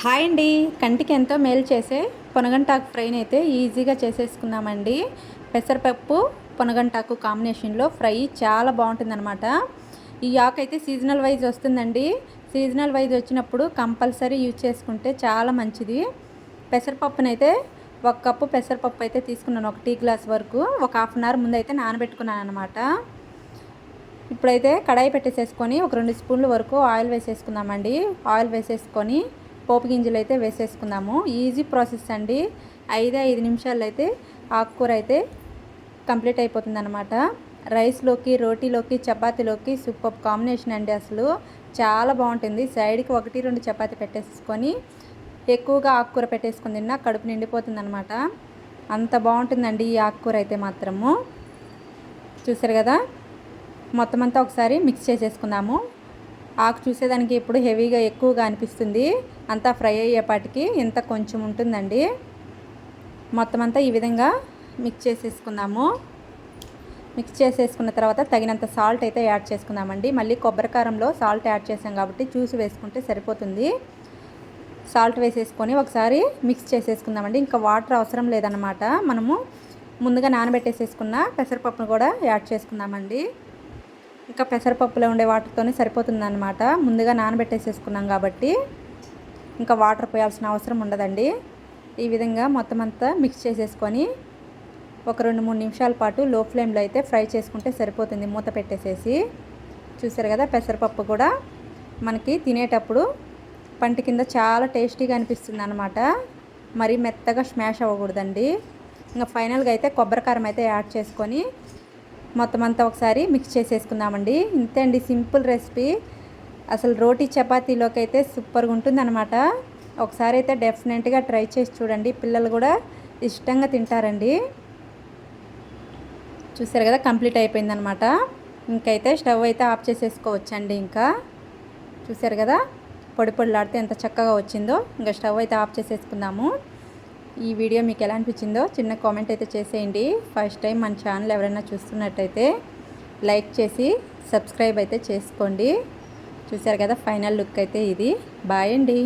Hi అండి. కంటికి ఎంతో మేలు చేసే పొనగంటాకు ఫ్రైని అయితే ఈజీగా చేసేసుకున్నామండి. పెసరపప్పు పొనగంటాకు కాంబినేషన్లో ఫ్రై చాలా బాగుంటుందన్నమాట. ఈ ఆకు అయితే సీజనల్ వైజ్ వస్తుందండి. సీజనల్ వైజ్ వచ్చినప్పుడు కంపల్సరీ యూజ్ చేసుకుంటే చాలా మంచిది. పెసరపప్పునైతే 1 కప్పు పెసరపప్పు అయితే తీసుకున్నాను, 1 టీ గ్లాస్ వరకు. ఒక హాఫ్ అన్ అవర్ ముందు అయితే నానబెట్టుకున్నాను అనమాట. ఇప్పుడైతే కడాయి పెట్టేసేసుకొని ఒక 2 స్పూన్ల వరకు ఆయిల్ వేసేసుకుందామండి. ఆయిల్ వేసేసుకొని పోపు గింజలు అయితే వేసేసుకుందాము. ఈజీ ప్రాసెస్ అండి. 5 నిమిషాల్లో అయితే ఆకుకూర అయితే కంప్లీట్ అయిపోతుంది అనమాట. రైస్లోకి, రోటీలోకి, చపాతీలోకి సూపర్ కాంబినేషన్ అండి. అసలు చాలా బాగుంటుంది. సైడ్కి 1-2 చపాతీ పెట్టేసుకొని ఎక్కువగా ఆకుకూర పెట్టేసుకొని తిన్నా కడుపు నిండిపోతుంది అనమాట. అంత బాగుంటుందండి ఈ ఆకుకూర అయితే మాత్రము. చూసారు కదా, మొత్తం అంతా ఒకసారి మిక్స్ చేసేసుకుందాము. ఆకు చూసేదానికి ఇప్పుడు హెవీగా ఎక్కువగా అనిపిస్తుంది, అంతా ఫ్రై అయ్యేపాటికి ఇంత కొంచెం ఉంటుందండి. మొత్తం అంతా ఈ విధంగా మిక్స్ చేసేసుకుందాము. మిక్స్ చేసేసుకున్న తర్వాత తగినంత సాల్ట్ అయితే యాడ్ చేసుకుందామండి. మళ్ళీ కొబ్బరి కారంలో సాల్ట్ యాడ్ చేసాం కాబట్టి చూసి వేసుకుంటే సరిపోతుంది. సాల్ట్ వేసేసుకొని ఒకసారి మిక్స్ చేసేసుకుందామండి. ఇంకా వాటర్ అవసరం లేదన్నమాట. మనము ముందుగా నానబెట్టేసేసుకున్న పెసరపప్పును కూడా యాడ్ చేసుకుందామండి. ఇంకా పెసరపప్పులో ఉండే వాటర్తోనే సరిపోతుందన్నమాట. ముందుగా నానబెట్టేసేసుకున్నాం కాబట్టి ఇంకా వాటర్ పోయాల్సిన అవసరం ఉండదండి. ఈ విధంగా మొత్తం అంతా మిక్స్ చేసేసుకొని ఒక 2-3 నిమిషాల పాటు లో ఫ్లేమ్లో అయితే ఫ్రై చేసుకుంటే సరిపోతుంది, మూత పెట్టేసేసి. చూసారు కదా, పెసరపప్పు కూడా మనకి తినేటప్పుడు పంటి కింద చాలా టేస్టీగా అనిపిస్తుంది అనమాట. మరి మెత్తగా స్మాష్ అవ్వకూడదండి. ఇంకా ఫైనల్గా అయితే కొబ్బరి కారం అయితే యాడ్ చేసుకొని మొత్తం అంతా ఒకసారి మిక్స్ చేసేసుకుందామండి. ఇంతే అండి, సింపుల్ రెసిపీ. అసలు రోటీ చపాతీలోకి అయితే సూపర్గా ఉంటుందన్నమాట. ఒకసారి అయితే డెఫినెట్గా ట్రై చేసి చూడండి, పిల్లలు కూడా ఇష్టంగా తింటారండి. చూసారు కదా, కంప్లీట్ అయిపోయిందనమాట. ఇంకైతే స్టవ్ అయితే ఆఫ్ చేసేసుకోవచ్చండి. ఇంకా చూసారు కదా, పొడి పొడిలాడితే ఎంత చక్కగా వచ్చిందో. ఇంకా స్టవ్ అయితే ఆఫ్ చేసేసుకుందాము. ఈ వీడియో మీకు ఎలా అనిపించిందో చిన్న కామెంట్ అయితే చేసేయండి. ఫస్ట్ టైం మన ఛానల్ ఎవరైనా చూస్తున్నట్టయితే లైక్ చేసి సబ్స్క్రైబ్ అయితే చేసుకోండి. చూసారు కదా, ఫైనల్ లుక్ అయితే ఇది. బాయ్ అండి.